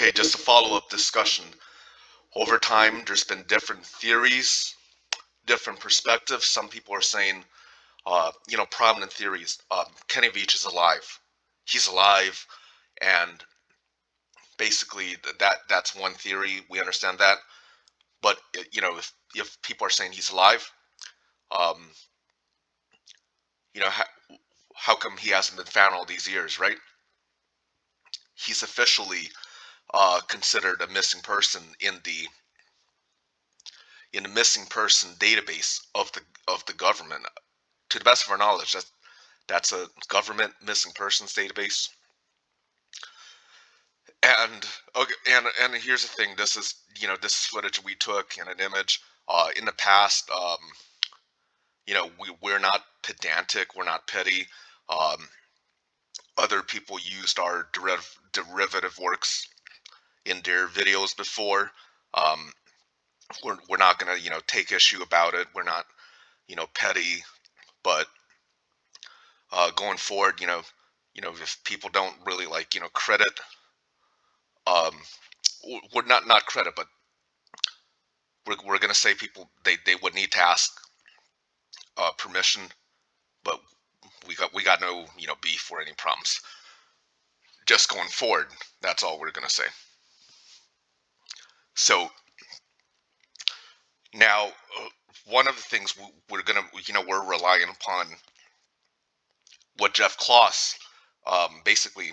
Okay, just a follow-up discussion. Over time, there's been different theories, different perspectives. Some people are saying, prominent theories. Kenny Veach is alive. He's alive, and basically that's one theory. We understand that. But if people are saying he's alive, um, how come he hasn't been found all these years, right? He's officially considered a missing person in the missing person database of the government. To the best of our knowledge, that's a government missing persons database. And okay, and here's the thing: this is footage we took and an image. In the past, we're not pedantic, we're not petty. Other people used our derivative works in their videos before. Um, we're not gonna take issue about it. We're not petty, but going forward, if people don't really like credit, um, we're not credit, but we're gonna say people they would need to ask permission, but we got no beef or any problems. Just going forward, that's all we're gonna say. So now, one of the things we're relying upon what Jeff Kloss basically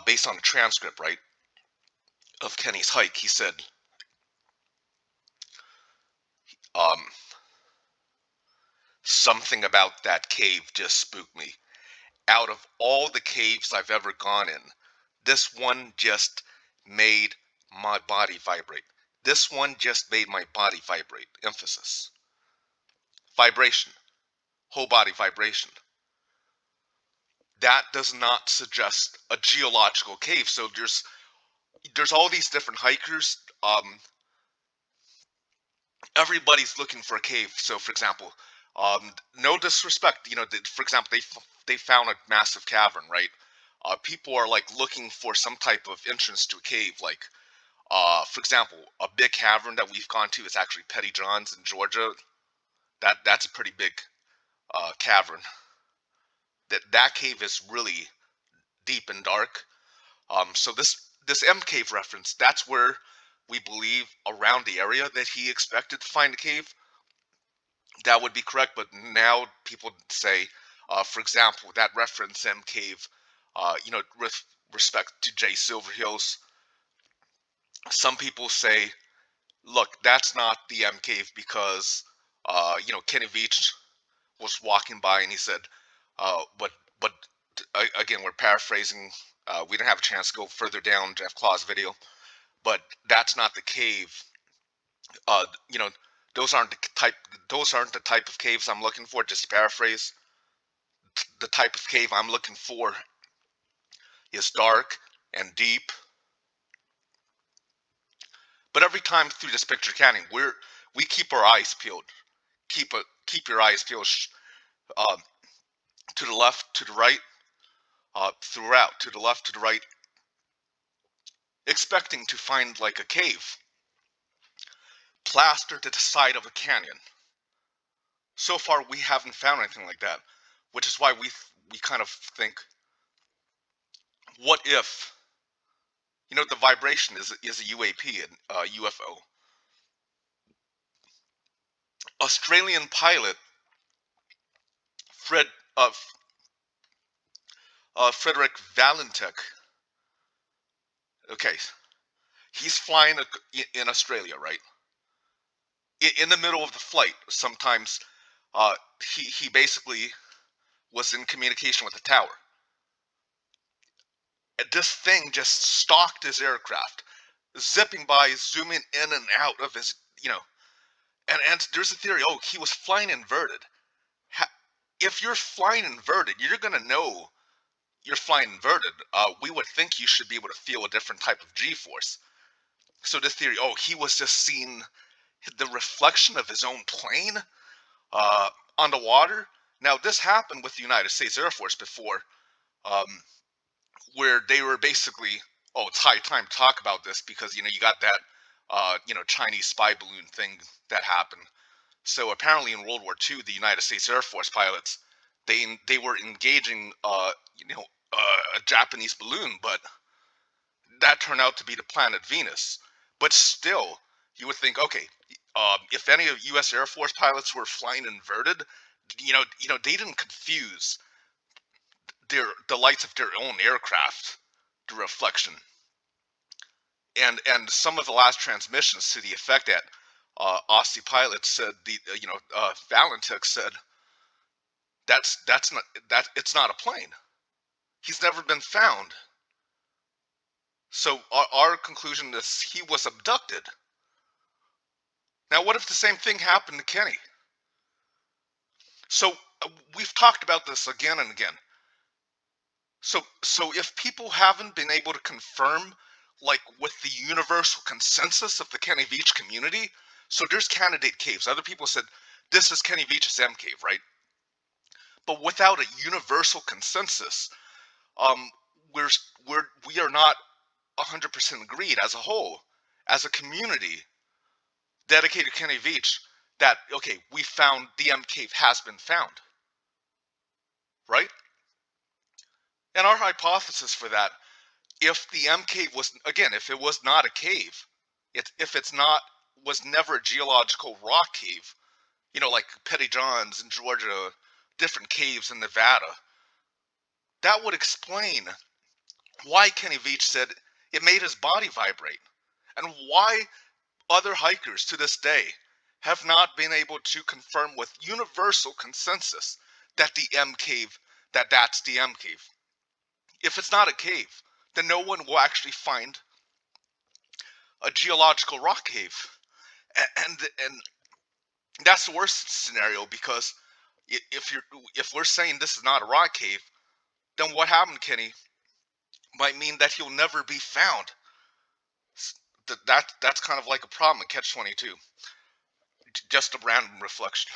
based on the transcript, right, of Kenny's hike. He said, um, something about that cave just spooked me. Out of all the caves I've ever gone in, this one just made my body vibrate. This one just made my body vibrate. Emphasis. Vibration. Whole body vibration. That does not suggest a geological cave. So there's all these different hikers. Everybody's looking for a cave. So, for example, no disrespect, for example, they found a massive cavern, right? People are like looking for some type of entrance to a cave. Like, for example, a big cavern that we've gone to is actually Petty John's in Georgia. That's a pretty big cavern. That cave is really deep and dark. So this M cave reference, that's where we believe around the area that he expected to find a cave. That would be correct, but now people say, for example, that reference M cave, with respect to Jay Silverhill's, some people say, look, that's not the M cave because, Kenny Veach was walking by and he said, but again, we're paraphrasing. We didn't have a chance to go further down Jeff Claw's video, but that's not the cave. Uh, you know, those aren't the type. Those aren't the type of caves I'm looking for. Just to paraphrase, the type of cave I'm looking for is dark and deep. But every time through this picture canyon, we keep our eyes peeled. Keep your eyes peeled. Uh, to the left, to the right, throughout, to the left, to the right, expecting to find like a cave plastered to the side of a canyon. So far, we haven't found anything like that, which is why we kind of think, what if, the vibration is a UAP, and UFO. Australian pilot Fred Frederick Valentek. Okay, he's flying in Australia, right? In the middle of the flight, sometimes he basically was in communication with the tower. And this thing just stalked his aircraft, zipping by, zooming in and out of his, and there's a theory, oh, he was flying inverted. If you're flying inverted, you're gonna know you're flying inverted. We would think you should be able to feel a different type of G-force. So this theory, oh, he was just seeing the reflection of his own plane on the water. Now, this happened with the United States Air Force before, where they were basically oh, it's high time to talk about this because you got that Chinese spy balloon thing that happened. So apparently in World War II, the United States Air Force pilots they were engaging a Japanese balloon, but that turned out to be the planet Venus. But still, you would think, okay, if any of U.S. Air Force pilots were flying inverted, they didn't confuse the lights of their own aircraft, the reflection, and some of the last transmissions to the effect that Aussie pilots said Valentich said that's not that it's not a plane. He's never been found. So our conclusion is he was abducted. Now, what if the same thing happened to Kenny? So we've talked about this again and again. So if people haven't been able to confirm, like with the universal consensus of the Kenny Veach community, so there's candidate caves. Other people said this is Kenny Veach's M cave, right? But without a universal consensus, um, we're we are not 100% agreed as a whole, as a community dedicated to Kenny Veach, that okay, we found the M cave has been found, right? And our hypothesis for that, if the M cave was, again, if it was not a cave, if it's not, was never a geological rock cave, like Petty John's in Georgia, different caves in Nevada, that would explain why Kenny Veach said it made his body vibrate, and why other hikers to this day have not been able to confirm with universal consensus that the M cave, that's the M cave. If it's not a cave, then no one will actually find a geological rock cave. And that's the worst scenario, because if we're saying this is not a rock cave, then what happened to Kenny might mean that he'll never be found. That's kind of like a problem at Catch 22. Just a random reflection.